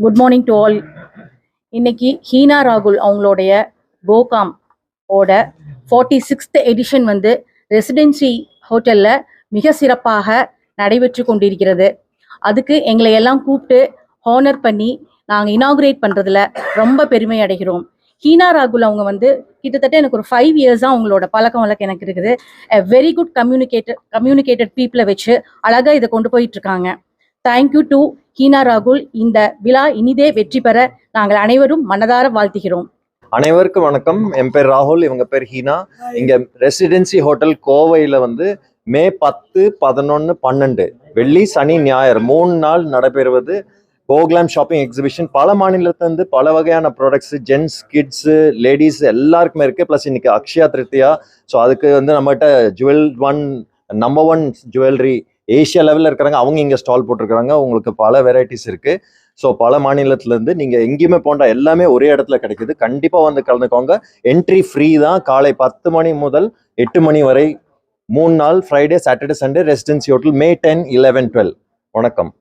Good morning to all. இன்னைக்கு ஹீனா ராகுல் அவங்களுடைய கோகாம் ஓட 46th எடிஷன் வந்து ரெசிடென்சி ஹோட்டலில் மிக சிறப்பாக நடைபெற்று கொண்டிருக்கிறது. அதுக்கு எங்களை எல்லாம் கூப்பிட்டு ஹானர் பண்ணி நாங்கள் இனாகுரேட் பண்ணுறதுல ரொம்ப பெருமை அடைகிறோம். ஹீனா ராகுல் அவங்க வந்து கிட்டத்தட்ட எனக்கு ஒரு 5 இயர்ஸாக அவங்களோட பழக்கம் வழக்கம் எனக்கு இருக்குது. வெரி குட் கம்யூனிகேட்டட் பீப்புளை வச்சு அழகாக இதை கொண்டு போயிட்டுருக்காங்க. தேங்க்யூ டு ஹீனா ராகுல். இந்த விழா இனிதே வெற்றி பெற நாங்கள் அனைவரும் மனதார வாழ்த்துகிறோம். அனைவருக்கும் வணக்கம். என் பேர் ராகுல், இவங்க பேர் ஹீனா. இங்க ரெசிடென்சி ஹோட்டல் கோவையில் வந்து மே 10, 11, 12 வெள்ளி சனி ஞாயிறு 3 நாள் நடைபெறுவது கோகுலாம் ஷாப்பிங் எக்ஸிபிஷன். பல மாநிலத்திலிருந்து பல வகையான ப்ராடக்ட்ஸ், ஜென்ஸ், கிட்ஸு, லேடிஸ் எல்லாருக்குமே இருக்கு. ப்ளஸ் இன்னைக்கு அக்ஷயா திருத்தியா. ஸோ அதுக்கு வந்து நம்மகிட்ட நம்பர் ஒன் ஜுவல்லரி ஏஷியா லெவலில் இருக்கிறாங்க, அவங்க இங்கே ஸ்டால் போட்டிருக்கிறாங்க. உங்களுக்கு பல வெரைட்டிஸ் இருக்கு. ஸோ பல மாநிலத்திலேருந்து நீங்கள் எங்கேயுமே போண்டா எல்லாமே ஒரே இடத்துல கிடைக்குது. கண்டிப்பாக வந்து கலந்துக்கோங்க. என்ட்ரி ஃப்ரீ தான். காலை 10 மணி முதல் 8 மணி வரை 3 நாள், Friday, Saturday, Sunday. Residency hotel May 10, 11, 12. வணக்கம்.